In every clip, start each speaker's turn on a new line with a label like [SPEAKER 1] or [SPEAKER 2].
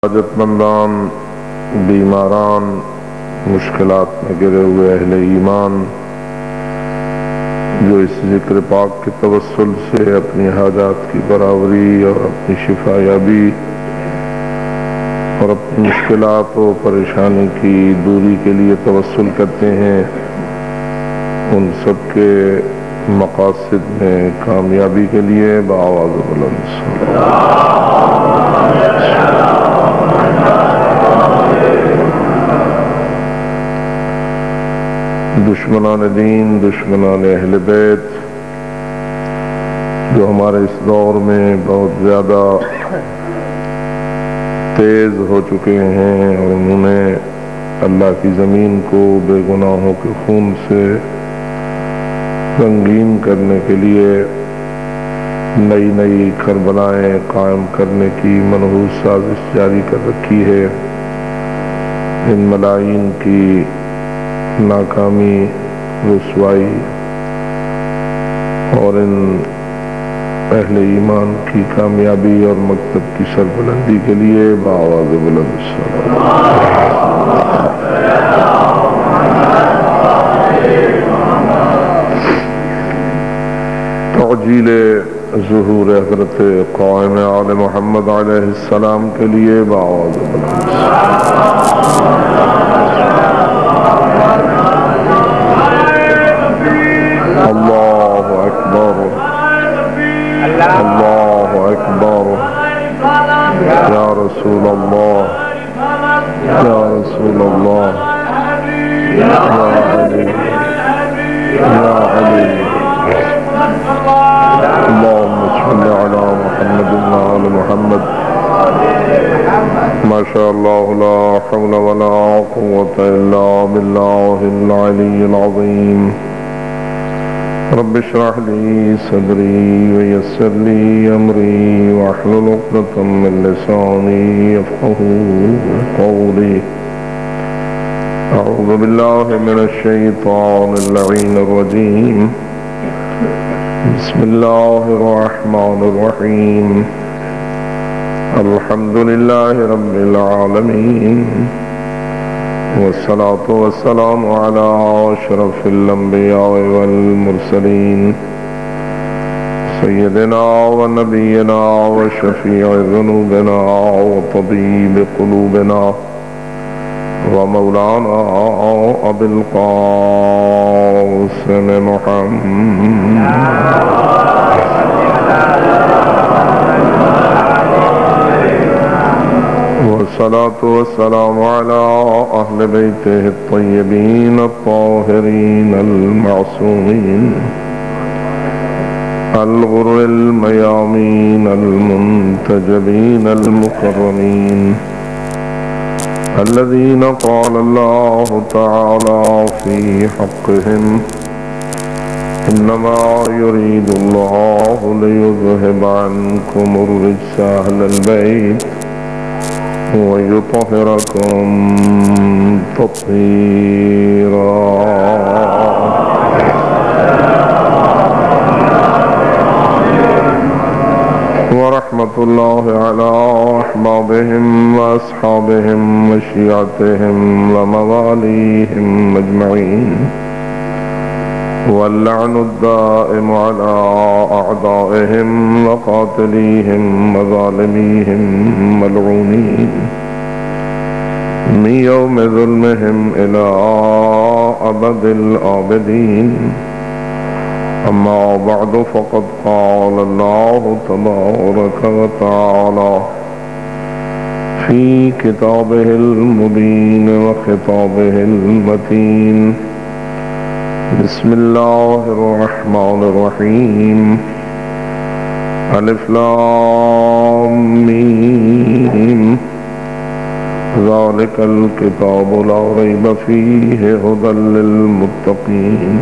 [SPEAKER 1] حاجت مندان، بیماران، مشکلات میں گرے ہوئے اہل ایمان جو اس ذکر پاک کے توسل سے اپنی حاجات کی برابری اور اپنی شفا یابی اور اپنی مشکلات و پریشانی کی دوری کے لیے توسل کرتے ہیں، ان سب کے مقاصد میں کامیابی کے لیے بآواز بلند دشمنان دین، دشمنان اہل بیت جو ہمارے اس دور میں بہت زیادہ تیز ہو چکے ہیں اور انہوں نے اللہ کی زمین کو بے گناہوں کے خون سے رنگین کرنے کے لیے نئی نئی کربلائیں قائم کرنے کی منحوس سازش جاری کر رکھی ہے۔ ان ملاعین کی ناکامی، رسوائی اور ان اہل ایمان کی کامیابی اور مکتب کی سربلندی کے لیے بآواز بلند تعجیل ظہور حضرت قائم آل محمد علیہ السلام کے لیے بآواز بلند اللہ اکبر، اللہ اکبر، یا رسول اللہ، یا رسول اللہ، یا علی، یا علی، اللہم صل علی محمد وعلی محمد۔ ما شاء اللہ لا حول ولا قوة الا باللہ العلی العظیم۔ رب اشرح لي صدري ويسر لي أمري واحلل عقدة من لساني يفقهوا قولي۔ أعوذ بالله من الشيطان اللعين الرجيم، بسم الله الرحمن الرحيم، الحمد لله رب العالمين، والصلاة والسلام على أشرف الأنبياء والمرسلين، سيدنا ونبينا وشفيع ذنوبنا وطبيب قلوبنا ومولانا أبي القاسم محمد والصلاة والسلام على أهل بيته الطيبين الطاهرين المعصومين الغر الميامين المنتجبين المكرمين الذين قال الله تعالى في حقهم إنما يريد الله ليذهب عنكم الرجس أهل البيت ويطهركم تطهيرا۔ ورحمة الله على أحبابهم وأصحابهم وشيعتهم ومواليهم أجمعين، واللعن الدائم على أعدائهم وقاتليهم وظالميهم ملعونين من يوم ظلمهم إلى أبد الآبدين۔ أما بعد فقد قال الله تبارك وتعالى في كتابه المبين وخطابه المتين، بسم الله الرحمن الرحيم، الف لام ميم، ذلك الكتاب لا ريب فيه هدى للمتقين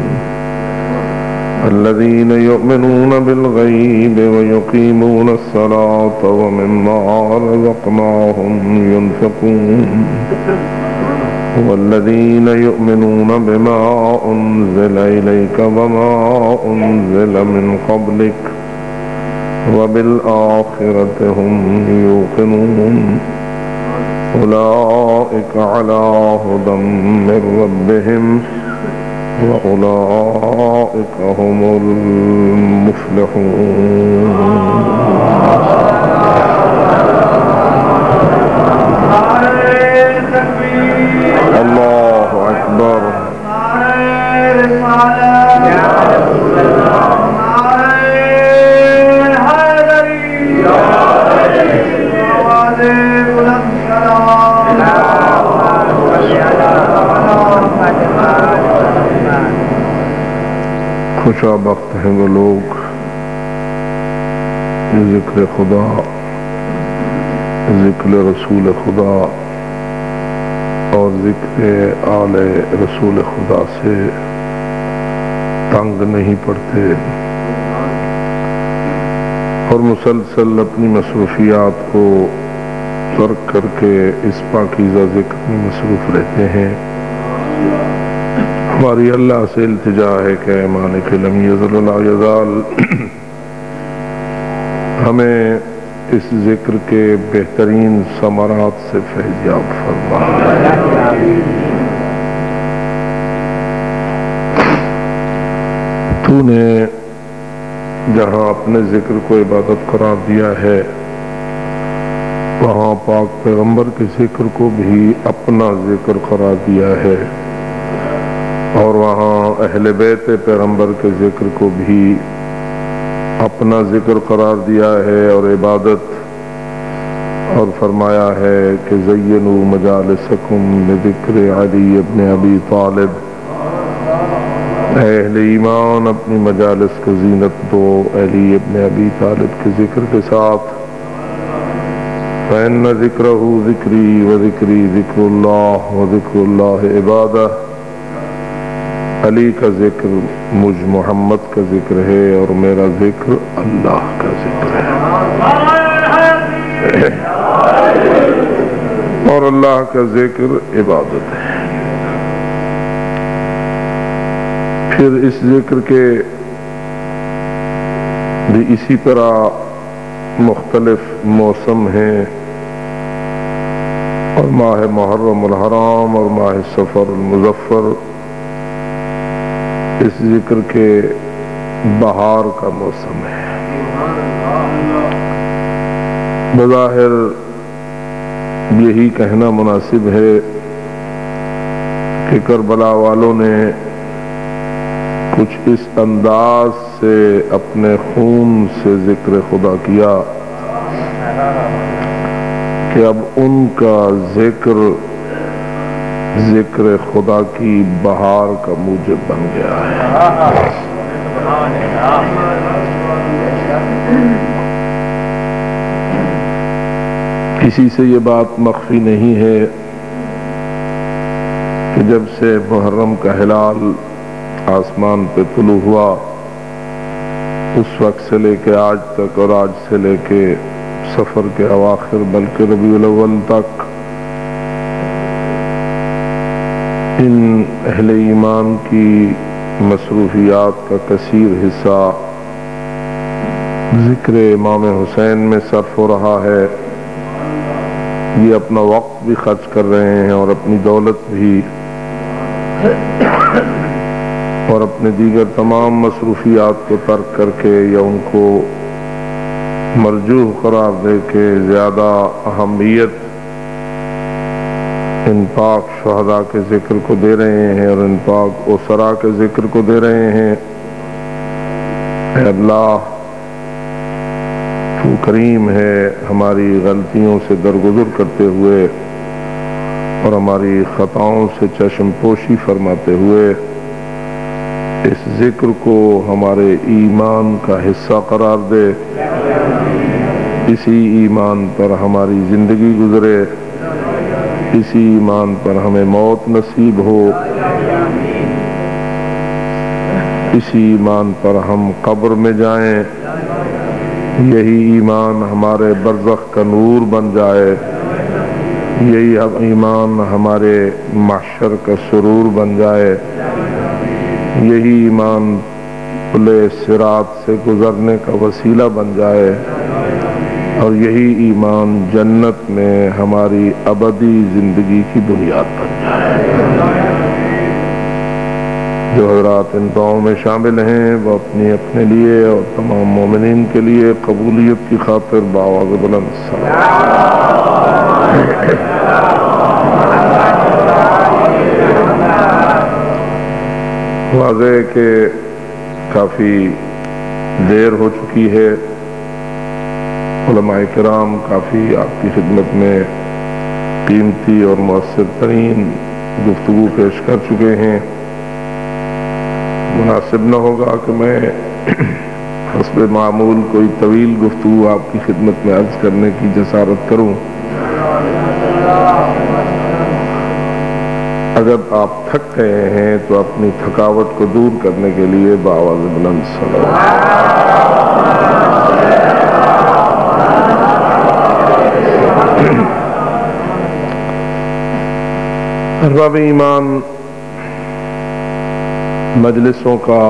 [SPEAKER 1] الذين يؤمنون بالغيب ويقيمون الصلاة ومما رزقناهم ينفقون والذين يؤمنون بما أنزل إليك وما أنزل من قبلك وبالآخرة هم يوقنون أولئك على هدى من ربهم وأولئك هم المفلحون. الله أكبر. خوشابخت ہیں وہ لوگ ذکر خدا، ذکر رسول خدا اور ذکر آل رسول خدا سے تنگ نہیں پڑتے اور مسلسل اپنی مصروفیات کو ترک کر کے اس پاکیزہ ذکر میں مصروف رہتے ہیں۔ ہماری اللہ سے التجا ہے کہ اے مالک لم یزل ولا یزال ہمیں اس ذکر کے بہترین ثمرات سے فیضیاب فرما۔ تو نے جہاں اپنے ذکر کو عبادت قرار دیا ہے وہاں پاک پیغمبر کے ذکر کو بھی اپنا ذکر قرار دیا ہے اور وہاں اہل بیت پیغمبر کے ذکر کو بھی اپنا ذکر قرار دیا ہے اور عبادت، اور فرمایا ہے کہ زینوا مجالسکم بذکر علی ابن ابی طالب، اہل ایمان اپنی مجالس کو زینت دو علی ابن ابی طالب کے ذکر کے ساتھ۔ فإن ذکرہ ذکری وذکری ذکر اللہ وذکر اللہ عبادہ، علی کا ذکر مجھ محمد کا ذکر ہے اور میرا ذکر اللہ کا ذکر ہے، اور اللہ کا ذکر عبادت ہے۔ پھر اس ذکر کے بھی اسی طرح مختلف موسم ہیں، اور ماہ محرم الحرام اور ماہ صفر المظفر اس ذکر کے بہار کا موسم ہے۔ بظاہر یہی کہنا مناسب ہے کہ کربلا والوں نے کچھ اس انداز سے اپنے خون سے ذکر خدا کیا کہ اب ان کا ذکر ذکر خدا کی بہار کا موجب بن گیا ہے۔ کسی سے یہ بات مخفی نہیں ہے کہ جب سے محرم کا ہلال آسمان پہ طلوع ہوا اس وقت سے لے کے آج تک اور آج سے لے کے سفر کے اواخر بلکہ ربیع الاول تک ان اہل ایمان کی مصروفیات کا کثیر حصہ ذکر امام حسین میں صرف ہو رہا ہے۔ یہ اپنا وقت بھی خرچ کر رہے ہیں اور اپنی دولت بھی اور اپنے دیگر تمام مصروفیات کو ترک کر کے یا ان کو مرجوح قرار دے کے زیادہ اہمیت ان پاک شہداء کے ذکر کو دے رہے ہیں اور ان پاک اسرا کے ذکر کو دے رہے ہیں۔ اے اللہ تو کریم ہے، ہماری غلطیوں سے درگزر کرتے ہوئے اور ہماری خطاؤں سے چشم پوشی فرماتے ہوئے اس ذکر کو ہمارے ایمان کا حصہ قرار دے، اسی ایمان پر ہماری زندگی گزرے، اسی ایمان پر ہمیں موت نصیب ہو، اسی ایمان پر ہم قبر میں جائیں، یہی ایمان ہمارے برزخ کا نور بن جائے، یہی ایمان ہمارے محشر کا سرور بن جائے، یہی ایمان پلے صراط سے گزرنے کا وسیلہ بن جائے، اور یہی ایمان جنت میں ہماری ابدی زندگی کی بنیاد بن جائے۔ جو حضرات ان دعاؤں میں شامل ہیں وہ اپنے لیے اور تمام مومنین کے لیے قبولیت کی خاطر بآواز بلند واضح ہے کہ کافی دیر ہو چکی ہے، علماء کرام کافی آپ کی خدمت میں قیمتی اور مؤثر ترین گفتگو پیش کر چکے ہیں۔ مناسب نہ ہوگا کہ میں حسب معمول کوئی طویل گفتگو آپ کی خدمت میں عرض کرنے کی جسارت کروں۔ اگر آپ تھک گئے ہیں تو اپنی تھکاوٹ کو دور کرنے کے لیے بآواز بلند صلوات۔ ارباب ایمان، مجلسوں کا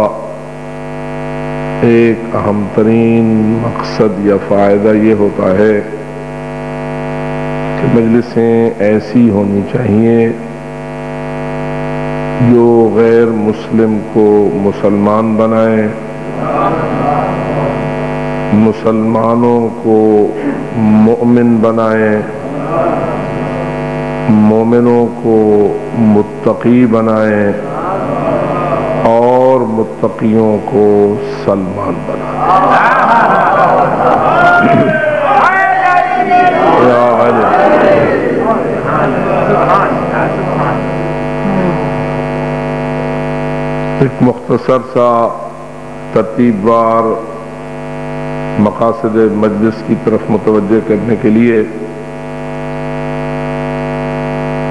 [SPEAKER 1] ایک اہم ترین مقصد یا فائدہ یہ ہوتا ہے کہ مجلسیں ایسی ہونی چاہیے جو غیر مسلم کو مسلمان بنائیں، مسلمانوں کو مؤمن بنائیں، مومنوں کو متقی بنائیں اور متقیوں کو سلمان بنائیں۔ ایک مختصر سا ترتیب وار مقاصد مجلس کی طرف متوجہ کرنے کے لیے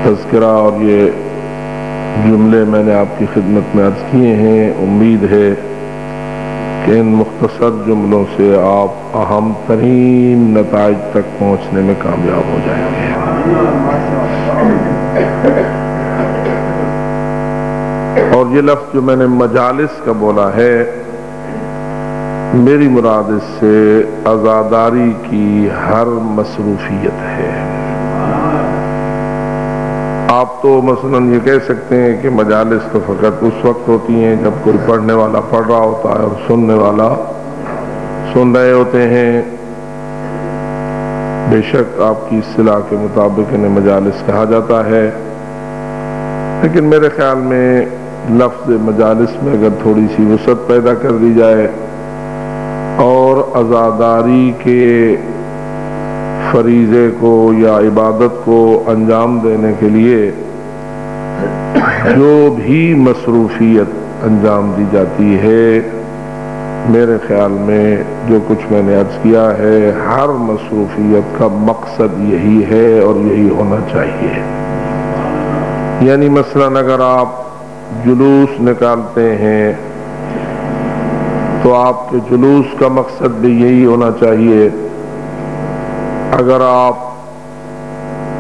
[SPEAKER 1] تذکرہ اور یہ جملے میں نے آپ کی خدمت میں عرض کیے ہیں۔ امید ہے کہ ان مختصر جملوں سے آپ اہم ترین نتائج تک پہنچنے میں کامیاب ہو جائیں گے۔ اور یہ لفظ جو میں نے مجالس کا بولا ہے، میری مراد اس سے عزاداری کی ہر مصروفیت ہے۔ آپ تو مثلا یہ کہہ سکتے ہیں کہ مجالس تو فقط اس وقت ہوتی ہیں جب کوئی پڑھنے والا پڑھ رہا ہوتا ہے اور سننے والا سن رہے ہوتے ہیں۔ بے شک آپ کی اصطلاح کے مطابق انہیں مجالس کہا جاتا ہے، لیکن میرے خیال میں لفظ مجالس میں اگر تھوڑی سی وسعت پیدا کر دی جائے اور عزاداری کے فریضے کو یا عبادت کو انجام دینے کے لیے جو بھی مصروفیت انجام دی جاتی ہے، میرے خیال میں جو کچھ میں نے عرض کیا ہے، ہر مصروفیت کا مقصد یہی ہے اور یہی ہونا چاہیے۔ یعنی مثلا اگر آپ جلوس نکالتے ہیں تو آپ کے جلوس کا مقصد بھی یہی ہونا چاہیے۔ اگر آپ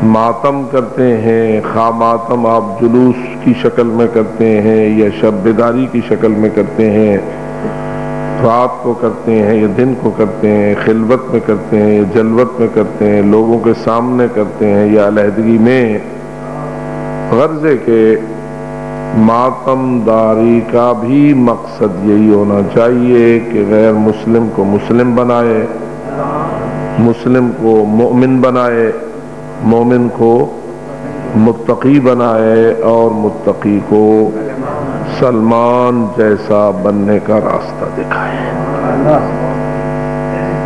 [SPEAKER 1] ماتم کرتے ہیں، خواہ ماتم آپ جلوس کی شکل میں کرتے ہیں یا شب بیداری کی شکل میں کرتے ہیں، رات کو کرتے ہیں یا دن کو کرتے ہیں، خلوت میں کرتے ہیں یا جلوت میں کرتے ہیں، لوگوں کے سامنے کرتے ہیں یا علیحدگی میں، غرض ہے کہ ماتم داری کا بھی مقصد یہی ہونا چاہیے کہ غیر مسلم کو مسلم بنائے، مسلم کو مومن بنائے، مومن کو متقی بنائے اور متقی کو سلمان جیسا بننے کا راستہ دکھائے۔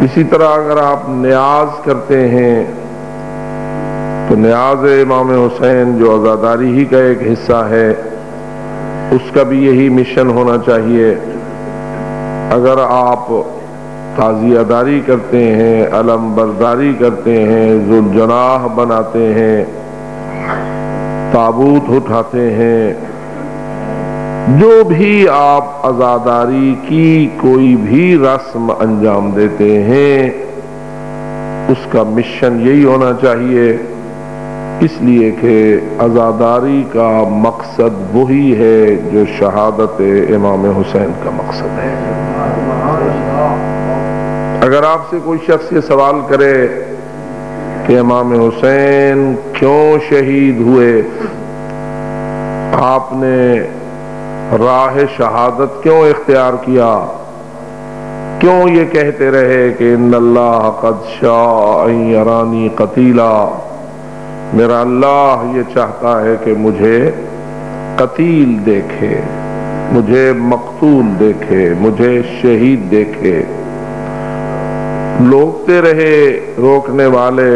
[SPEAKER 1] اسی طرح اگر آپ نیاز کرتے ہیں تو نیاز امام حسین جو عزاداری ہی کا ایک حصہ ہے، اس کا بھی یہی مشن ہونا چاہیے۔ اگر آپ تعزیہ داری کرتے ہیں، علم برداری کرتے ہیں، ذوالجناح بناتے ہیں، تابوت اٹھاتے ہیں، جو بھی آپ عزاداری کی کوئی بھی رسم انجام دیتے ہیں، اس کا مشن یہی ہونا چاہیے، اس لیے کہ عزاداری کا مقصد وہی ہے جو شہادت امام حسین کا مقصد ہے۔ اگر آپ سے کوئی شخص یہ سوال کرے کہ امام حسین کیوں شہید ہوئے، آپ نے راہ شہادت کیوں اختیار کیا، کیوں یہ کہتے رہے کہ ان اللہ قد شاء ان یرانی قتیلا، میرا اللہ یہ چاہتا ہے کہ مجھے قتیل دیکھے، مجھے مقتول دیکھے، مجھے شہید دیکھے، روکتے رہے روکنے والے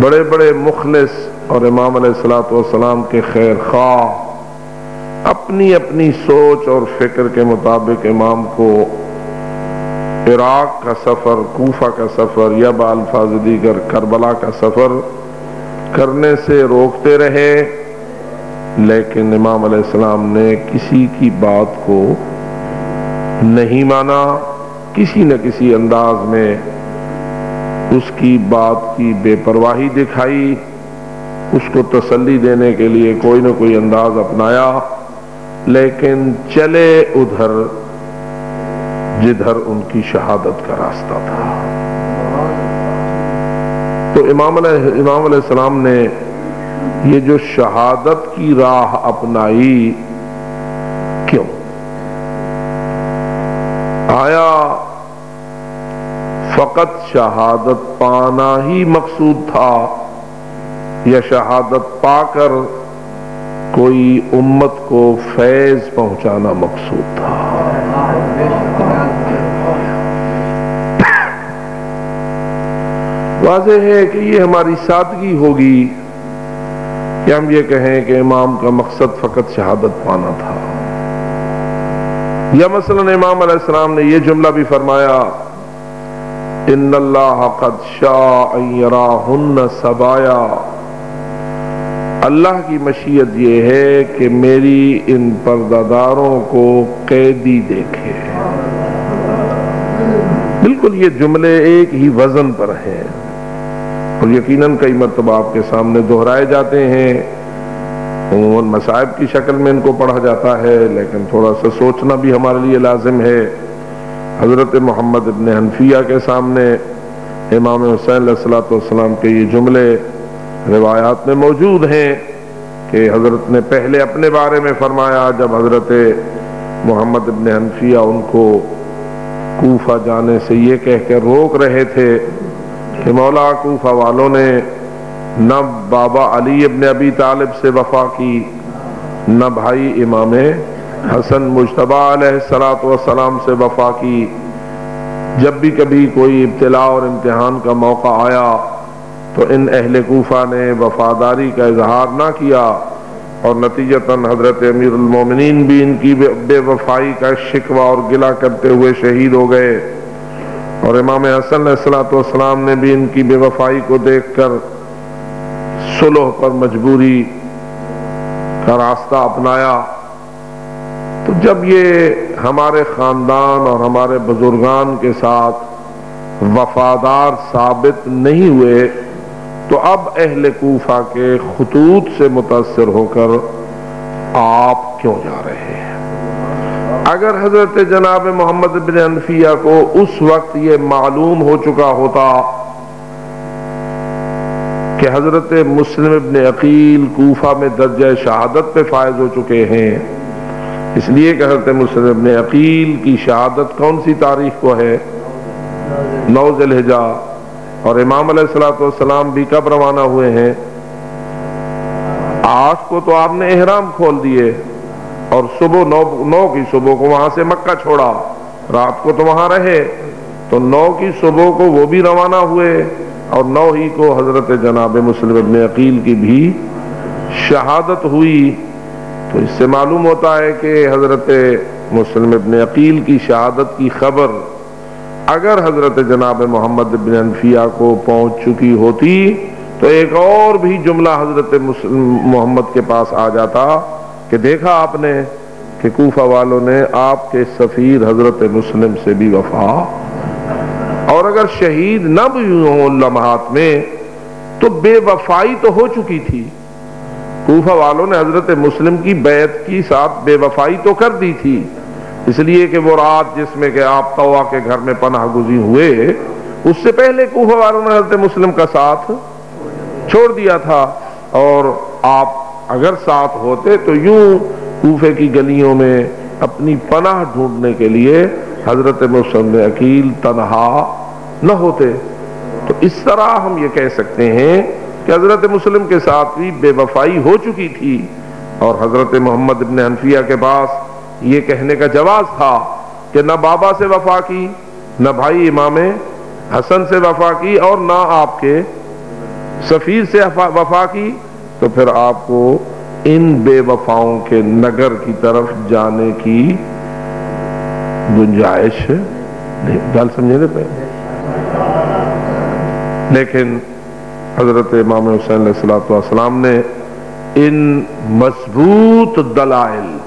[SPEAKER 1] بڑے بڑے مخلص اور امام علیہ الصلوۃ والسلام کے خیر خواہ اپنی اپنی سوچ اور فکر کے مطابق امام کو عراق کا سفر، کوفہ کا سفر یا بالفاظ دیگر کربلا کا سفر کرنے سے روکتے رہے، لیکن امام علیہ السلام نے کسی کی بات کو نہیں مانا، کسی نہ کسی انداز میں اس کی بات کی بے پرواہی دکھائی، اس کو تسلی دینے کے لیے کوئی نہ کوئی انداز اپنایا، لیکن چلے ادھر جدھر ان کی شہادت کا راستہ تھا۔ تو امام علیہ السلام نے یہ جو شہادت کی راہ اپنائی، کیوں؟ آیا فقط شہادت پانا ہی مقصود تھا یا شہادت پا کر کوئی امت کو فیض پہنچانا مقصود تھا؟ واضح ہے کہ یہ ہماری سادگی ہوگی کہ ہم یہ کہیں کہ امام کا مقصد فقط شہادت پانا تھا، یا مثلا امام علیہ السلام نے یہ جملہ بھی فرمایا ان اللہ قد شاء ان یراہن سبایا، اللہ کی مشیت یہ ہے کہ میری ان پردہ داروں کو قیدی دیکھے۔ بالکل یہ جملے ایک ہی وزن پر ہیں اور یقیناً کئی مرتبہ آپ کے سامنے دہرائے جاتے ہیں، عموماً مصائب کی شکل میں ان کو پڑھا جاتا ہے، لیکن تھوڑا سا سوچنا بھی ہمارے لیے لازم ہے۔ حضرت محمد ابن حنفیہ کے سامنے امام حسین علیہ السلام کے یہ جملے روایات میں موجود ہیں کہ حضرت نے پہلے اپنے بارے میں فرمایا جب حضرت محمد ابن حنفیہ ان کو کوفہ جانے سے یہ کہہ کر روک رہے تھے کہ مولا کوفہ والوں نے نہ بابا علی ابن ابی طالب سے وفا کی، نہ بھائی امام حسن مجتبی علیہ السلام سے وفا کی، جب بھی کبھی کوئی ابتلاء اور امتحان کا موقع آیا تو ان اہل کوفہ نے وفاداری کا اظہار نہ کیا، اور نتیجتاً حضرت امیر المومنین بھی ان کی بے وفائی کا شکوہ اور گلہ کرتے ہوئے شہید ہو گئے، اور امام حسن علیہ السلام نے بھی ان کی بے وفائی کو دیکھ کر صلح پر مجبوری کا راستہ اپنایا۔ تو جب یہ ہمارے خاندان اور ہمارے بزرگان کے ساتھ وفادار ثابت نہیں ہوئے تو اب اہل کوفہ کے خطوط سے متاثر ہو کر آپ کیوں جا رہے ہیں؟ اگر حضرت جناب محمد بن حنفیہ کو اس وقت یہ معلوم ہو چکا ہوتا کہ حضرت مسلم ابن عقیل کوفہ میں درجہ شہادت پہ فائز ہو چکے ہیں، اس لیے کہ حضرت مسلم ابن عقیل کی شہادت کون سی تاریخ کو ہے؟ 9 ذی الحجہ، اور امام علیہ السلام بھی کب روانہ ہوئے ہیں؟ 8 کو تو آپ نے احرام کھول دیے اور صبح 9 کی صبح کو وہاں سے مکہ چھوڑا، رات کو تو وہاں رہے، تو 9 کی صبح کو وہ بھی روانہ ہوئے اور 9 ہی کو حضرت جناب مسلم ابن عقیل کی بھی شہادت ہوئی۔ تو اس سے معلوم ہوتا ہے کہ حضرت مسلم ابن عقیل کی شہادت کی خبر اگر حضرت جناب محمد ابن حنفیہ کو پہنچ چکی ہوتی تو ایک اور بھی جملہ حضرت محمد کے پاس آ جاتا کہ دیکھا آپ نے کہ کوفہ والوں نے آپ کے سفیر حضرت مسلم سے بھی وفا، اور اگر شہید نہ بھی ہوں لمحات میں تو بے وفائی تو ہو چکی تھی، کوفہ والوں نے حضرت مسلم کی بیعت کی ساتھ بے وفائی تو کر دی تھی، اس لیے کہ وہ رات جس میں کہ آپ طوا کے گھر میں پناہ گزین ہوئے، اس سے پہلے کوفہ والوں نے حضرت مسلم کا ساتھ چھوڑ دیا تھا، اور آپ اگر ساتھ ہوتے تو یوں کوفے کی گلیوں میں اپنی پناہ ڈھونڈنے کے لیے حضرت مسلم عقیل تنہا نہ ہوتے۔ تو اس طرح ہم یہ کہہ سکتے ہیں کہ حضرت مسلم کے ساتھ بھی بے وفائی ہو چکی تھی، اور حضرت محمد ابن حنفیہ کے پاس یہ کہنے کا جواز تھا کہ نہ بابا سے وفا کی، نہ بھائی امام حسن سے وفا کی، اور نہ آپ کے سفیر سے وفا کی، تو پھر آپ کو ان بے وفاؤں کے نگر کی طرف جانے کی گنجائش نہیں۔ گل سمجھے دے پہ، لیکن حضرت امام حسین علیہ السلام نے ان مضبوط دلائل،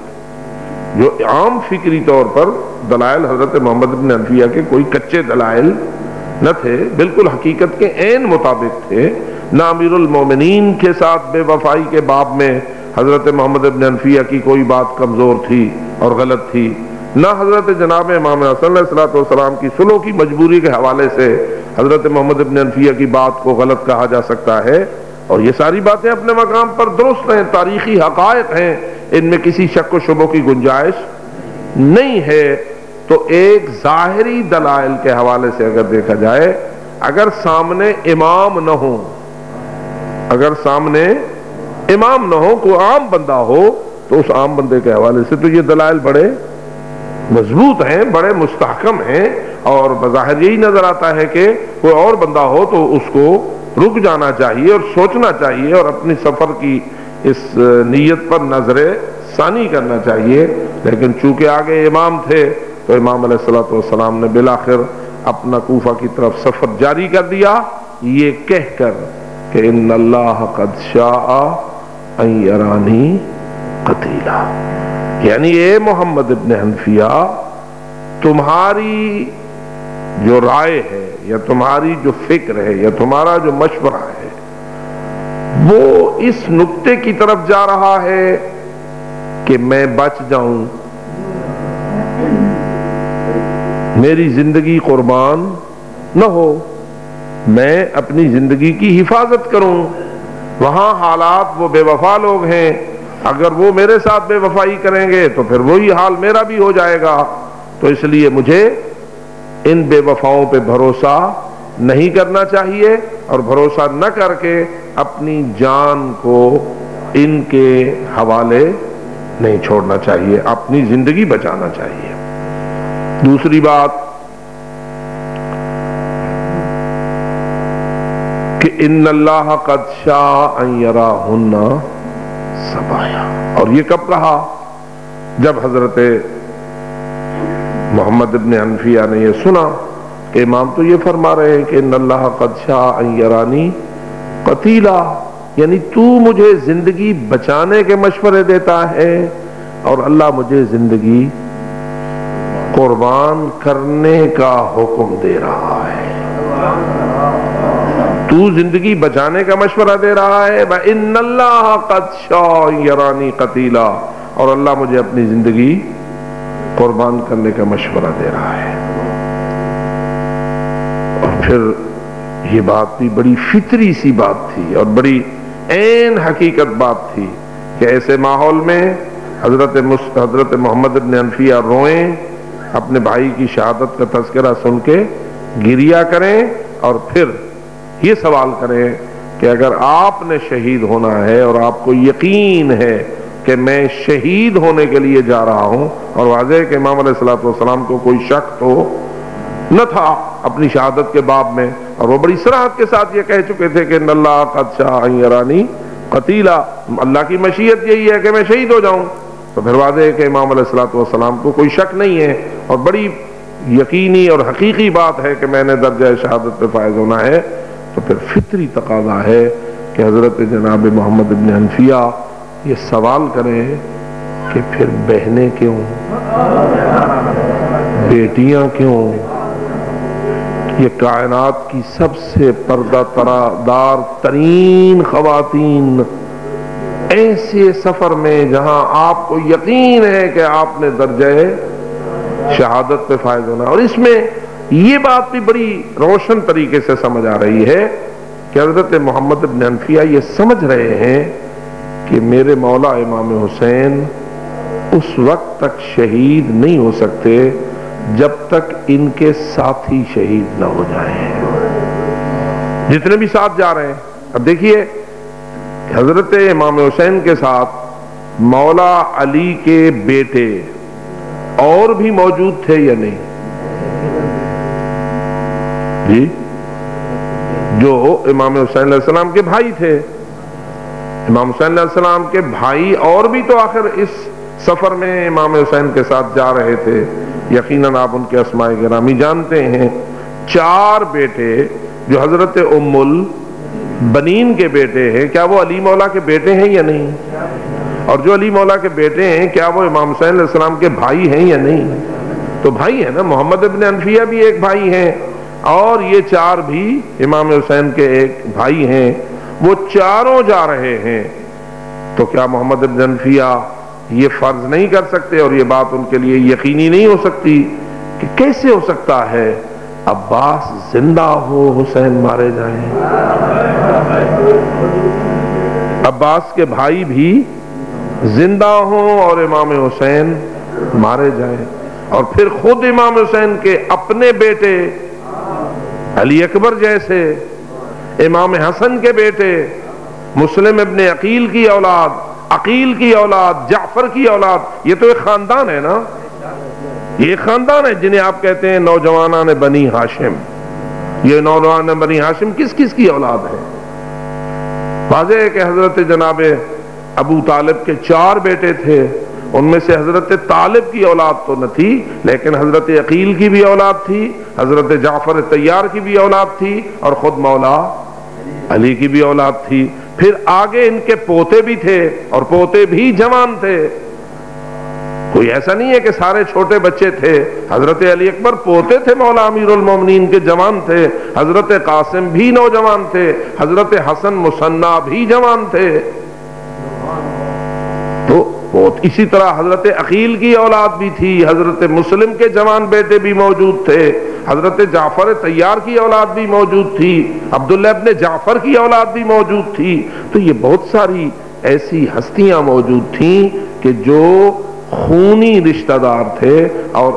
[SPEAKER 1] جو عام فکری طور پر دلائل حضرت محمد بن حنفیہ کے کوئی کچے دلائل نہ تھے، بالکل حقیقت کے عین مطابق تھے، نہ امیر المومنین کے ساتھ بے وفائی کے باب میں حضرت محمد بن حنفیہ کی کوئی بات کمزور تھی اور غلط تھی، نہ حضرت جناب امام حسن علیہ السلام کی صلح کی مجبوری کے حوالے سے حضرت محمد بن حنفیہ کی بات کو غلط کہا جا سکتا ہے، اور یہ ساری باتیں اپنے مقام پر درست ہیں، تاریخی حقائق ہیں، ان میں کسی شک و شبہ کی گنجائش نہیں ہے۔ تو ایک ظاہری دلائل کے حوالے سے اگر دیکھا جائے، اگر سامنے امام نہ ہو، اگر سامنے امام نہ ہو، کوئی عام بندہ ہو، تو اس عام بندے کے حوالے سے تو یہ دلائل بڑے مضبوط ہیں، بڑے مستحکم ہیں، اور بظاہر یہی نظر آتا ہے کہ کوئی اور بندہ ہو تو اس کو رک جانا چاہیے اور سوچنا چاہیے، اور اپنی سفر کی اس نیت پر نظر ثانی کرنا چاہیے۔ لیکن چونکہ آگے امام تھے تو امام علیہ السلام نے بالآخر اپنا کوفہ کی طرف سفر جاری کر دیا، یہ کہہ کر کہ ان اللہ قد شاء ان یرانی قتیلا، یعنی اے محمد ابن حنفیہ، تمہاری جو رائے ہے یا تمہاری جو فکر ہے یا تمہارا جو مشورہ ہے وہ اس نقطے کی طرف جا رہا ہے کہ میں بچ جاؤں، میری زندگی قربان نہ ہو، میں اپنی زندگی کی حفاظت کروں، وہاں حالات وہ بے وفا لوگ ہیں، اگر وہ میرے ساتھ بے وفائی کریں گے تو پھر وہی حال میرا بھی ہو جائے گا، تو اس لیے مجھے ان بے وفاؤں پہ بھروسہ نہیں کرنا چاہیے، اور بھروسہ نہ کر کے اپنی جان کو ان کے حوالے نہیں چھوڑنا چاہیے، اپنی زندگی بچانا چاہیے۔ دوسری بات کہ ان اللہ قد شاء ان یراہن سبایا، اور یہ کب کہا؟ جب حضرت محمد ابن حنفیہ نے یہ سنا کہ امام تو یہ فرما رہے ہیں کہ ان اللہ قد شاء ان یرانی قتیلا، یعنی تو مجھے زندگی بچانے کے مشورے دیتا ہے اور اللہ مجھے زندگی قربان کرنے کا حکم دے رہا ہے، تو زندگی بچانے کا مشورہ دے رہا ہے، وَإِنَّ اللَّهَ قَدْ شَاءَ يَرَانِي قَتِيلًا، اور اللہ مجھے اپنی زندگی قربان کرنے کا مشورہ دے رہا ہے۔ اور پھر یہ بات بھی بڑی فطری سی بات تھی اور بڑی عین حقیقت بات تھی کہ ایسے ماحول میں حضرت محمد بن حنفیہ روئیں، اپنے بھائی کی شہادت کا تذکرہ سن کے گریہ کریں، اور پھر یہ سوال کریں کہ اگر آپ نے شہید ہونا ہے اور آپ کو یقین ہے کہ میں شہید ہونے کے لیے جا رہا ہوں، اور واضح ہے کہ امام علیہ السلام کو کوئی شک تو نہ تھا اپنی شہادت کے باب میں، اور وہ بڑی صراحت کے ساتھ یہ کہہ چکے تھے کہ ان اللہ قد شاء ان یرانی قتیلا، اللہ کی مشیت یہی ہے کہ میں شہید ہو جاؤں، تو پھر واضح ہے کہ امام علیہ السلام کو کوئی شک نہیں ہے، اور بڑی یقینی اور حقیقی بات ہے کہ میں نے درجہ شہادت پہ فائز ہونا ہے۔ تو پھر فطری تقاضا ہے کہ حضرت جناب محمد ابن حنفیہ یہ سوال کریں کہ پھر بہنیں کیوں، بیٹیاں کیوں، یہ کائنات کی سب سے پردہ دار ترین خواتین ایسے سفر میں جہاں آپ کو یقین ہے کہ آپ نے درجہ شہادت پہ فائز ہونا. اور اس میں یہ بات بھی بڑی روشن طریقے سے سمجھ آ رہی ہے کہ حضرت محمد ابن حنفیہ یہ سمجھ رہے ہیں کہ میرے مولا امام حسین اس وقت تک شہید نہیں ہو سکتے جب تک ان کے ساتھی شہید نہ ہو جائیں. جتنے بھی ساتھ جا رہے ہیں. اب دیکھیے حضرت امام حسین کے ساتھ مولا علی کے بیٹے اور بھی موجود تھے یا نہیں؟ جی، جو امام حسین علیہ السلام کے بھائی تھے. امام حسین علیہ السلام کے بھائی اور بھی تو آخر اس سفر میں امام حسین کے ساتھ جا رہے تھے. یقیناً آپ ان کے اسماء گرامی جانتے ہیں. 4 بیٹے جو حضرت ام البنین کے بیٹے ہیں، کیا وہ علی مولا کے بیٹے ہیں یا نہیں؟ اور جو علی مولا کے بیٹے ہیں کیا وہ امام حسین علیہ السلام کے بھائی ہیں یا نہیں؟ تو بھائی ہیں نا. محمد ابن حنفیہ بھی ایک بھائی ہیں اور یہ 4 بھی امام حسین کے ایک بھائی ہیں. وہ چاروں جا رہے ہیں تو کیا محمد ابن حنفیہ یہ فرض نہیں کر سکتے اور یہ بات ان کے لیے یقینی نہیں ہو سکتی کہ کیسے ہو سکتا ہے عباس زندہ ہو حسین مارے جائیں؟ عباس کے بھائی بھی زندہ ہوں اور امام حسین مارے جائیں، اور پھر خود امام حسین کے اپنے بیٹے علی اکبر جیسے، امام حسن کے بیٹے، مسلم ابن عقیل کی اولاد، عقیل کی اولاد، جعفر کی اولاد. یہ تو ایک خاندان ہے نا. یہ ایک خاندان ہے جنہیں آپ کہتے ہیں نوجوانان بنی ہاشم. یہ نوجوانان بنی ہاشم کس کس کی اولاد ہے؟ واضح ہے کہ حضرت جناب ابو طالب کے 4 بیٹے تھے. ان میں سے حضرت طالب کی اولاد تو نہ تھی، لیکن حضرت عقیل کی بھی اولاد تھی، حضرت جعفر طیار کی بھی اولاد تھی، اور خود مولا علی کی بھی اولاد تھی. پھر آگے ان کے پوتے بھی تھے اور پوتے بھی جوان تھے. کوئی ایسا نہیں ہے کہ سارے چھوٹے بچے تھے. حضرت علی اکبر پوتے تھے مولا امیر المومنین کے، جوان تھے. حضرت قاسم بھی نوجوان تھے. حضرت حسن مثنیٰ بھی جوان تھے. تو اسی طرح حضرت عقیل کی اولاد بھی تھی. حضرت مسلم کے جوان بیٹے بھی موجود تھے. حضرت جعفر طیار کی اولاد بھی موجود تھی. عبداللہ ابن جعفر کی اولاد بھی موجود تھی. تو یہ بہت ساری ایسی ہستیاں موجود تھیں کہ جو خونی رشتہ دار تھے، اور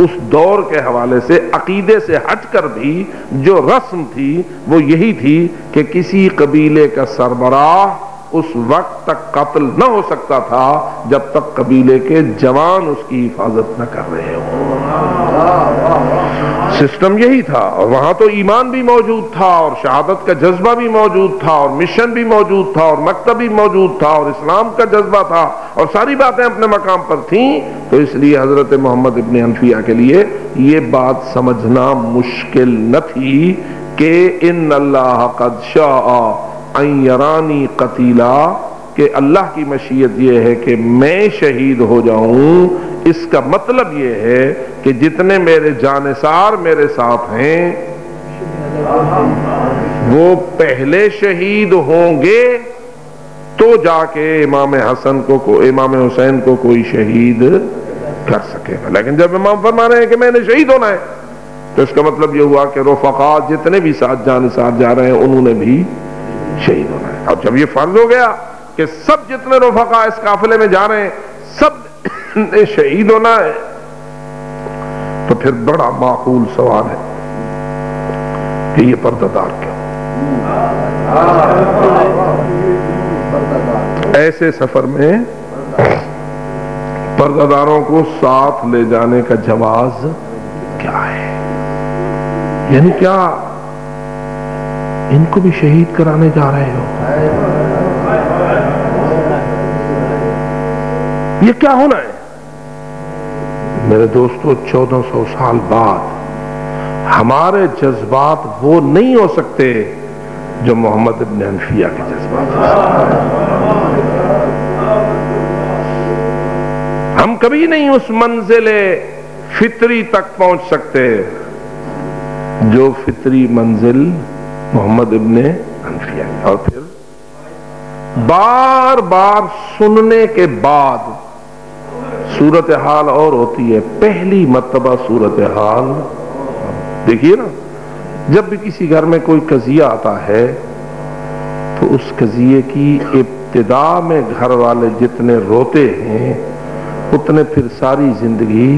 [SPEAKER 1] اس دور کے حوالے سے عقیدے سے ہٹ کر بھی جو رسم تھی وہ یہی تھی کہ کسی قبیلے کا سربراہ اس وقت تک قتل نہ ہو سکتا تھا جب تک قبیلے کے جوان اس کی حفاظت نہ کر رہے ہوں. سسٹم یہی تھا. اور وہاں تو ایمان بھی موجود تھا، اور شہادت کا جذبہ بھی موجود تھا، اور مشن بھی موجود تھا، اور مکتب بھی موجود تھا، اور اسلام کا جذبہ تھا، اور ساری باتیں اپنے مقام پر تھیں. تو اس لیے حضرت محمد ابن حنفیہ کے لیے یہ بات سمجھنا مشکل نہ تھی کہ ان اللہ قد شاء ان یرانی قتیلا، کہ اللہ کی مشیت یہ ہے کہ میں شہید ہو جاؤں. اس کا مطلب یہ ہے کہ جتنے میرے جانثار میرے ساتھ ہیں وہ پہلے شہید ہوں گے تو جا کے امام حسن کو، امام حسین کو کوئی شہید کر سکے گا. لیکن جب امام فرما رہے ہیں کہ میں نے شہید ہونا ہے تو اس کا مطلب یہ ہوا کہ رفقا جتنے بھی ساتھ جانثار جا رہے ہیں انہوں نے بھی شہید ہونا ہے. اب جب یہ فرض ہو گیا کہ سب جتنے رفقا اس قافلے میں جا رہے ہیں سب نے شہید ہونا ہے، تو پھر بڑا معقول سوال ہے کہ یہ پردہ دار کیوں؟ ایسے سفر میں پردہ داروں کو ساتھ لے جانے کا جواز کیا ہے؟ یعنی کیا ان کو بھی شہید کرانے جا رہے ہو؟ یہ کیا ہونا ہے؟ میرے دوستو 1400 سال بعد ہمارے جذبات وہ نہیں ہو سکتے جو محمد ابن حنفیہ کے جذبات ہیں. ہم کبھی نہیں اس منزل فطری تک پہنچ سکتے جو فطری منزل محمد ابن حنفیہ. اور پھر بار بار سننے کے بعد صورتحال اور ہوتی ہے، پہلی مرتبہ صورتحال دیکھیے نا، جب بھی کسی گھر میں کوئی قضیہ آتا ہے تو اس قضیے کی ابتدا میں گھر والے جتنے روتے ہیں اتنے پھر ساری زندگی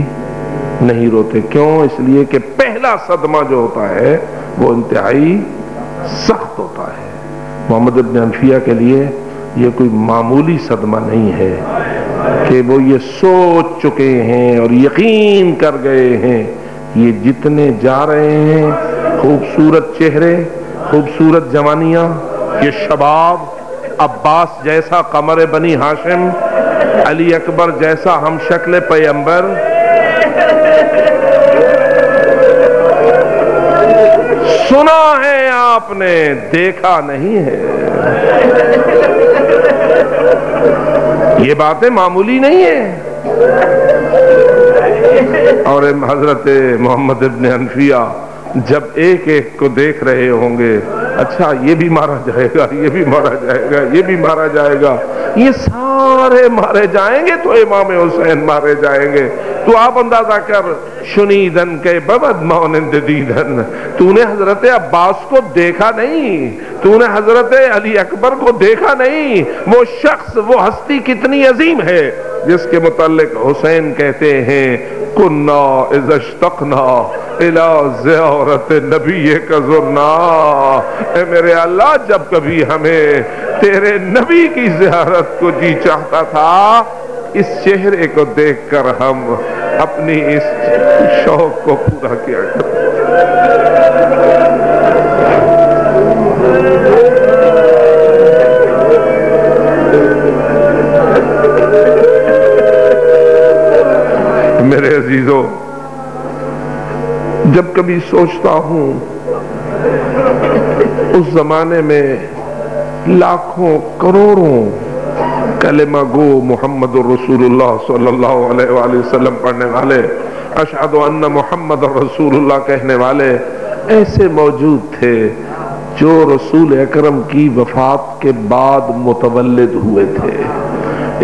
[SPEAKER 1] نہیں روتے. کیوں؟ اس لیے کہ پہلا صدمہ جو ہوتا ہے وہ انتہائی سخت ہوتا ہے. محمد ابن حنفیہ کے لیے یہ کوئی معمولی صدمہ نہیں ہے کہ وہ یہ سوچ چکے ہیں اور یقین کر گئے ہیں یہ جتنے جا رہے ہیں، خوبصورت چہرے، خوبصورت جوانیاں، یہ شباب، عباس جیسا قمر بنی ہاشم، علی اکبر جیسا ہم شکل پیغمبر، سنا ہے آپ نے، دیکھا نہیں ہے. یہ باتیں معمولی نہیں ہیں. اور حضرت محمد ابن حنفیہ جب ایک ایک کو دیکھ رہے ہوں گے، اچھا یہ بھی مارا جائے گا، یہ بھی مارا جائے گا، یہ بھی مارا جائے گا، یہ سارے مارے جائیں گے تو امام حسین مارے جائیں گے. تو آپ اندازہ کر، شنیدن کے ببد مانند دیدن، تو نے حضرت عباس کو دیکھا نہیں، تو نے حضرت علی اکبر کو دیکھا نہیں. وہ شخص، وہ ہستی کتنی عظیم ہے جس کے متعلق حسین کہتے ہیں کننا اذا اشتقنا الى زیارت نبی کا زرنا. اے میرے اللہ، جب کبھی ہمیں تیرے نبی کی زیارت کو جی چاہتا تھا، اس چہرے کو دیکھ کر ہم اپنی اس شوق کو پورا کیا کرتے. میرے عزیزوں، جب کبھی سوچتا ہوں اس زمانے میں لاکھوں کروڑوں کلمہ گو محمد الرسول اللہ صلی اللہ علیہ وآلہ وسلم پڑھنے والے، اشہد ان محمد الرسول اللہ کہنے والے ایسے موجود تھے جو رسول اکرم کی وفات کے بعد متولد ہوئے تھے.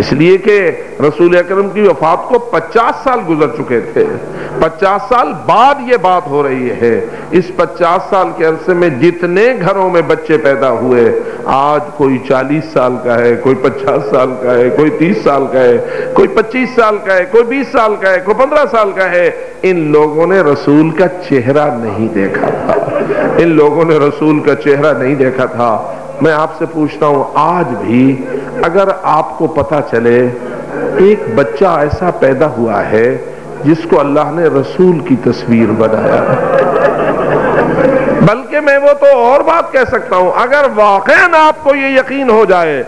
[SPEAKER 1] اس لیے کہ رسول اکرم کی وفات کو 50 سال گزر چکے تھے. 50 سال بعد یہ بات ہو رہی ہے. اس 50 سال کے عرصے میں جتنے گھروں میں بچے پیدا ہوئے، آج کوئی 40 سال کا ہے، کوئی 50 سال کا ہے، کوئی 30 سال کا ہے، کوئی 25 سال کا ہے، کوئی 20 سال کا ہے، کوئی 15 سال کا ہے. ان لوگوں نے رسول کا چہرہ نہیں دیکھا تھا. ان لوگوں نے رسول کا چہرہ نہیں دیکھا تھا. میں آپ سے پوچھتا ہوں، آج بھی اگر آپ کو پتا چلے ایک بچہ ایسا پیدا ہوا ہے جس کو اللہ نے رسول کی تصویر بنایا، بلکہ میں وہ تو اور بات کہہ سکتا ہوں، اگر واقعاً آپ کو یہ یقین ہو جائے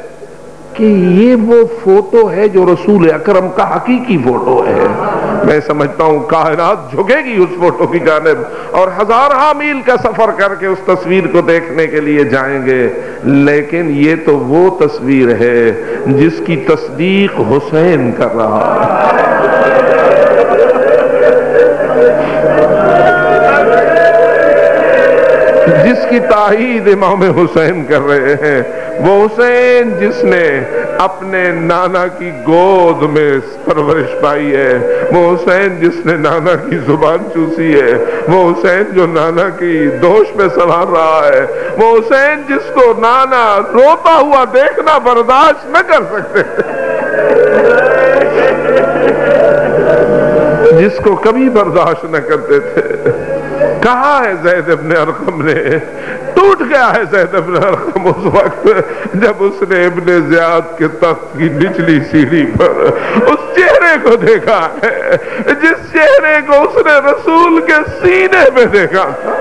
[SPEAKER 1] کہ یہ وہ فوٹو ہے جو رسول اکرم کا حقیقی فوٹو ہے، میں سمجھتا ہوں کائنات جھکے گی اس فوٹو کی جانب اور ہزارہ میل کا سفر کر کے اس تصویر کو دیکھنے کے لیے جائیں گے. لیکن یہ تو وہ تصویر ہے جس کی تصدیق حسین کر رہا ہے، جس کی تائید امام حسین کر رہے ہیں. وہ حسین جس نے اپنے نانا کی گود میں پرورش پائی ہے، وہ حسین جس نے نانا کی زبان چوسی ہے، وہ حسین جو نانا کی دوش میں سوار رہا ہے، وہ حسین جس کو نانا روتا ہوا دیکھنا برداشت نہ کر سکتے، جس کو کبھی برداشت نہ کرتے تھے. کہاں ہے زید ابن ارقم نے؟ ٹوٹ گیا ہے زید ابن ارقم اس وقت جب اس نے ابن زیاد کے تخت کی نچلی سیڑھی پر اس چہرے کو دیکھا ہے جس چہرے کو اس نے رسول کے سینے میں دیکھا تھا.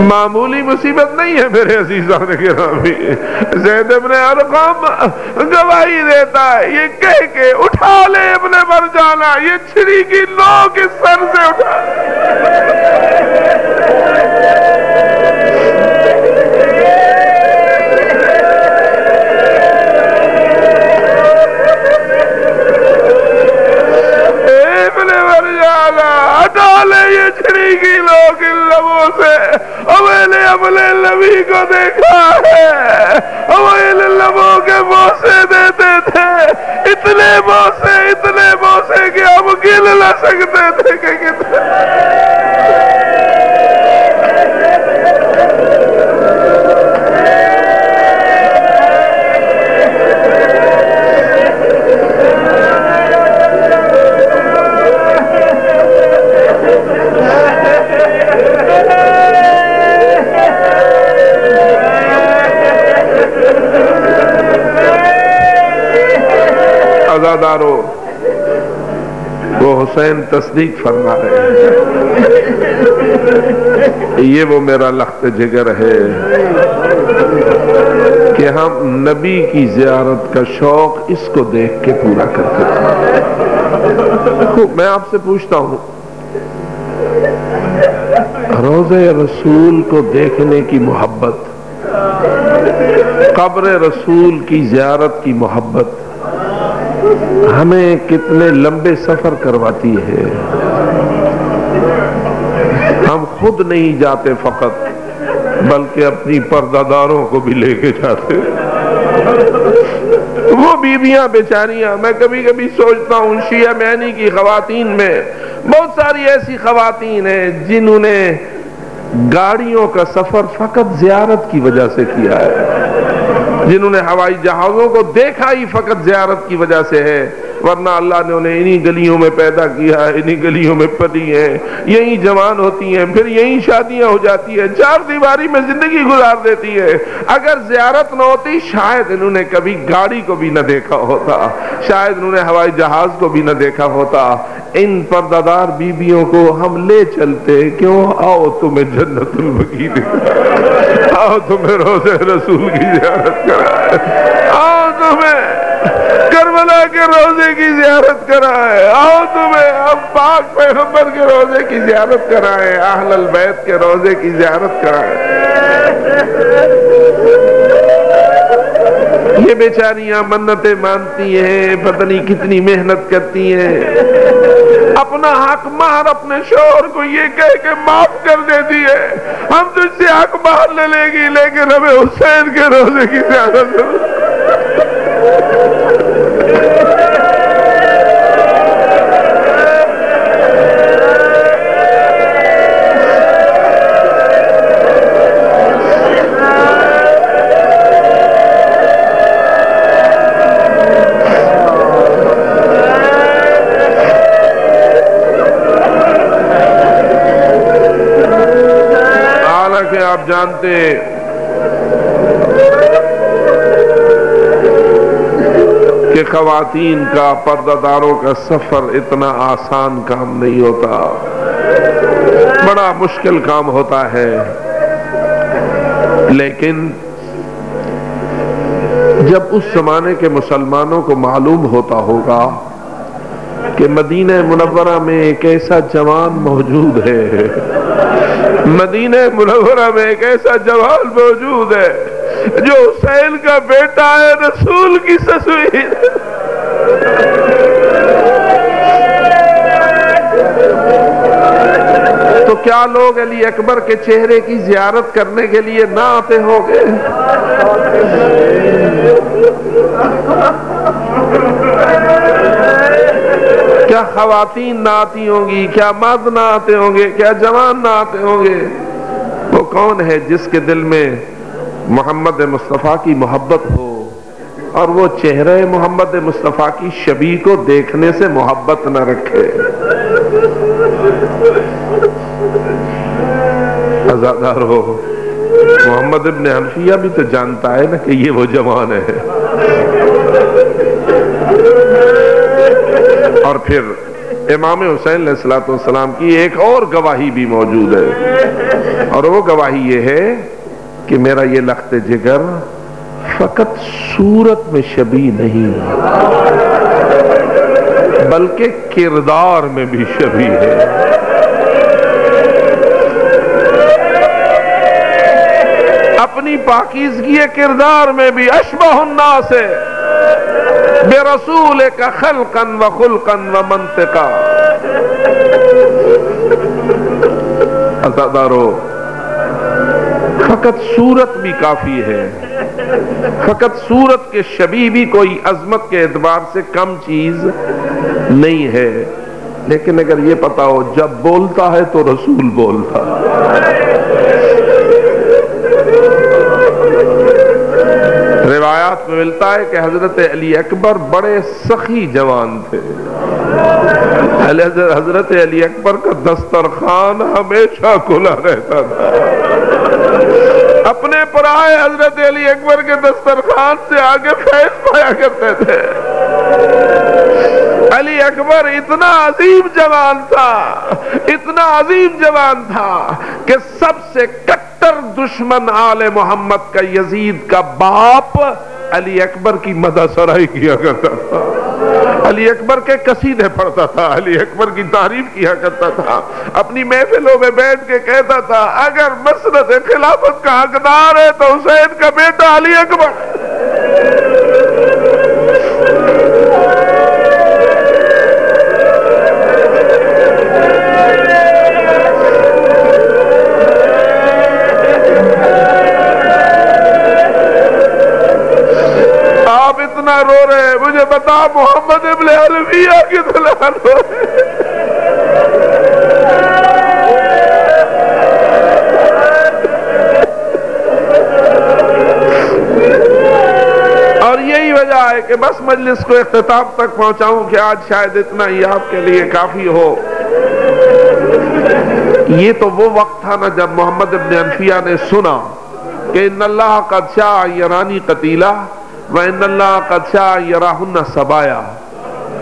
[SPEAKER 1] معمولی مصیبت نہیں ہے میرے عزیزان گرامی. زید ابن ارقم گواہی دیتا ہے، یہ کہہ کے اٹھا لے ابن مرجانہ، یہ چھری کی نوک اس سر سے اٹھا. ابن مرجانہ ہٹا لے یہ والے نبی کو دیکھا ہے، وہ ان لبوں کے بوسے دیتے تھے، اتنے بوسے کہ ہم گن نہ سکتے تھے کہ کتنے۔ عزادارو، وہ حسین تصدیق فرما رہے ہیں، یہ وہ میرا لخت جگر ہے کہ ہم نبی کی زیارت کا شوق اس کو دیکھ کے پورا کرتے تھے۔ میں آپ سے پوچھتا ہوں، روضہ رسول کو دیکھنے کی محبت، قبر رسول کی زیارت کی محبت ہمیں کتنے لمبے سفر کرواتی ہے۔ ہم خود نہیں جاتے فقط، بلکہ اپنی پردہ داروں کو بھی لے کے جاتے۔ وہ بیویاں بیچاریاں، میں کبھی کبھی سوچتا ہوں شیعہ معنی کی خواتین میں بہت ساری ایسی خواتین ہیں جنہوں نے گاڑیوں کا سفر فقط زیارت کی وجہ سے کیا ہے، جنہوں نے ہوائی جہازوں کو دیکھا ہی فقط زیارت کی وجہ سے ہے، ورنہ اللہ نے انہیں انہی گلیوں میں پیدا کیا ہے، انہی گلیوں میں پلی ہیں، یہیں جوان ہوتی ہیں، پھر یہیں شادیاں ہو جاتی ہیں، چار دیواری میں زندگی گزار دیتی ہے۔ اگر زیارت نہ ہوتی شاید انہوں نے کبھی گاڑی کو بھی نہ دیکھا ہوتا، شاید انہوں نے ہوائی جہاز کو بھی نہ دیکھا ہوتا۔ ان پردہ بیبیوں کو ہم لے چلتے، کیوں؟ آؤ تمہیں جنت البقیع دکھائیں، آؤ تمہیں روضہ رسول کی زیارت کرائے، آؤ تمہیں کربلا کے روضے کی زیارت کرائے، آؤ تمہیں ہم پاک پیغمبر کے روضے کی زیارت کرائے، اہل البیت کے روضے کی زیارت کرائے۔ یہ بیچاریاں منتیں مانتی ہیں، پتہ نہیں کتنی محنت کرتی ہیں، اپنا حق مہر اپنے شوہر کو یہ کہہ کے معاف کر دیتی ہے، ہم تجھ سے حق مہر لے لے گی لیکن ہمیں حسین کے روضے کی زیارت کرو۔ آپ جانتے کہ خواتین کا، پردہ داروں کا سفر اتنا آسان کام نہیں ہوتا، بڑا مشکل کام ہوتا ہے، لیکن جب اس زمانے کے مسلمانوں کو معلوم ہوتا ہوگا کہ مدینہ منورہ میں ایک ایسا جوان موجود ہے، مدینہ منورہ میں ایک ایسا جوان موجود ہے جو حسین کا بیٹا ہے، رسول کی تصویر، تو کیا لوگ علی اکبر کے چہرے کی زیارت کرنے کے لیے نہ آتے ہوں گے؟ کیا خواتین نہ آتی ہوں گی؟ کیا مرد نہ آتے ہوں گے؟ کیا جوان نہ آتے ہوں گے؟ وہ کون ہے جس کے دل میں محمد مصطفیٰ کی محبت ہو اور وہ چہرہ محمد مصطفیٰ کی شبیہ کو دیکھنے سے محبت نہ رکھے؟ عزادار ہو، محمد ابن حنفیہ بھی تو جانتا ہے نا کہ یہ وہ جوان ہے، اور پھر امام حسین علیہ السلام کی ایک اور گواہی بھی موجود ہے، اور وہ گواہی یہ ہے کہ میرا یہ لخت جگر فقط صورت میں شبیہ نہیں بلکہ کردار میں بھی شبیہ ہے۔ اپنی پاکیزگی کردار میں بھی اشبہ الناس برسولک خلقا و خلقا و منطقا۔ عزادارو، فقط صورت بھی کافی ہے، فقط صورت کے شبیہ بھی کوئی عظمت کے اعتبار سے کم چیز نہیں ہے، لیکن اگر یہ پتا ہو جب بولتا ہے تو رسول بولتا ہے۔ روایات میں ملتا ہے کہ حضرت علی اکبر بڑے سخی جوان تھے۔ حضرت علی اکبر کا دسترخوان ہمیشہ کھلا رہتا تھا، اپنے پرائے حضرت علی اکبر کے دسترخوان سے آگے فیض پایا کرتے تھے۔ علی اکبر اتنا عظیم جوان تھا، اتنا عظیم جوان تھا کہ سب سے کٹر دشمن آل محمد کا یزید کا باپ علی اکبر کی مدح سرائی کیا کرتا تھا، علی اکبر کے قصیدے پڑھتا تھا، علی اکبر کی تعریف کیا کرتا تھا، اپنی محفلوں میں بیٹھ کے کہتا تھا اگر مسند خلافت کا حقدار ہے تو حسین کا بیٹا علی اکبر۔ آپ اتنا رو رہے ہیں، مجھے بتا محمد ابن حنفیہ کتنا رو رہے ہیں؟ اور یہی وجہ ہے کہ بس مجلس کو اختتام تک پہنچاؤں کہ آج شاید اتنا ہی آپ کے لیے کافی ہو۔ یہ تو وہ وقت تھا نا جب محمد ابن حنفیہ نے سنا کہ ان اللہ قد شاء یرانی قتیلہ وَإِنَّ اللَّهَ قَدْ شَاءَ يَرَاهُنَّ سَبَايَا۔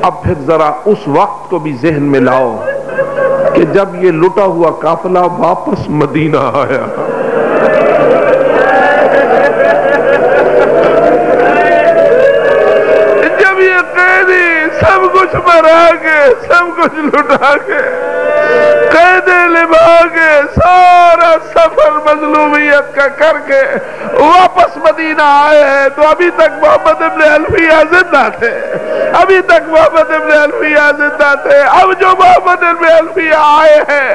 [SPEAKER 1] اب پھر ذرا اس وقت کو بھی ذہن میں لاؤ کہ جب یہ لٹا ہوا قافلہ واپس مدینہ آیا، جب یہ قیدی سب کچھ مرا کے سب کچھ لٹا کے قید لبا کے سارا سفر مظلومیت کا کر کے واپس مدینہ آئے ہیں، تو ابھی تک محمد ابن حنفیہ زندہ تھے، ابھی تک محمد ابن حنفیہ زندہ تھے۔ اب جو محمد ابن حنفیہ آئے ہیں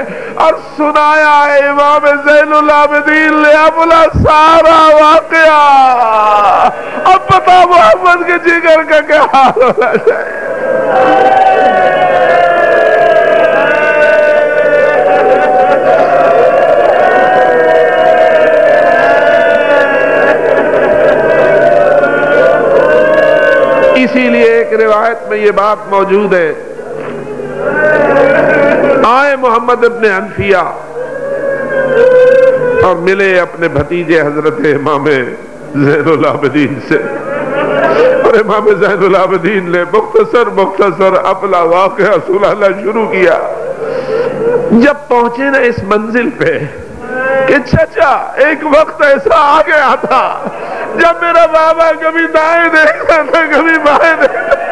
[SPEAKER 1] اور سنایا ہے امام زین العابدین نے اپنا سارا واقعہ، اب پتا محمد کے جگر کا کیا حال ہونا چاہیے۔ اسی لیے ایک روایت میں یہ بات موجود ہے، آئے محمد ابن حنفیہ اور ملے اپنے بھتیجے حضرت امام زین العابدین سے، اور امام زین العابدین نے مختصر اپنا واقعہ سنانا شروع کیا۔ جب پہنچے نا اس منزل پہ کہ چچا ایک وقت ایسا آ گیا تھا جب میرا بابا کبھی دائیں دیکھتا تھا کبھی بائیں دیکھتا تھا،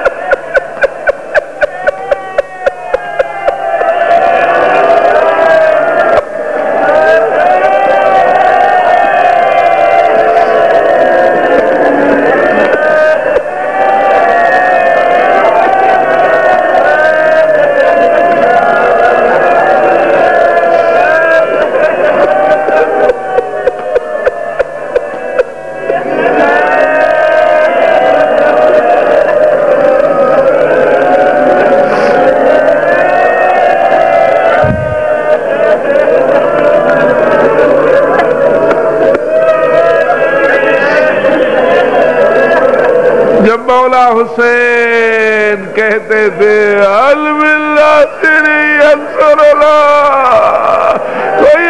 [SPEAKER 1] مولا حسین کہتے تھے حل بالناصر ینصر اللہ، کوئی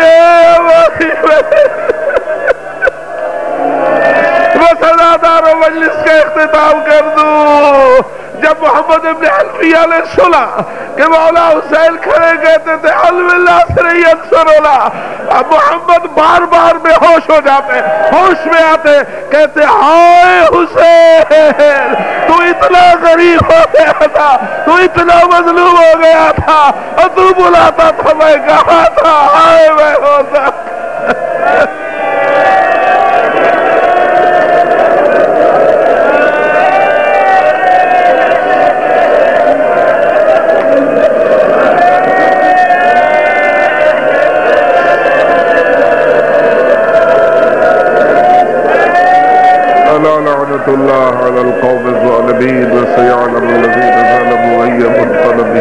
[SPEAKER 1] بس ادادار و مجلس کا اختتام کر دوں۔ جب محمد ابن حنفیہ نے سنا کہ مولا حسین کھڑے کہتے تھے حل بالناصر ینصر اللہ، اب محمد بار بار بے ہوش ہو جاتے، ہوش میں آتے، کہتے ہائے حسین تو اتنا غریب ہو گیا تھا، تو اتنا مظلوم ہو گیا تھا، اور تو بلاتا تھا میں کہا تھا ہائے میں ہوتا۔ الله على القوم الظالمين وسيعلم الذين ظلموا أي منقلب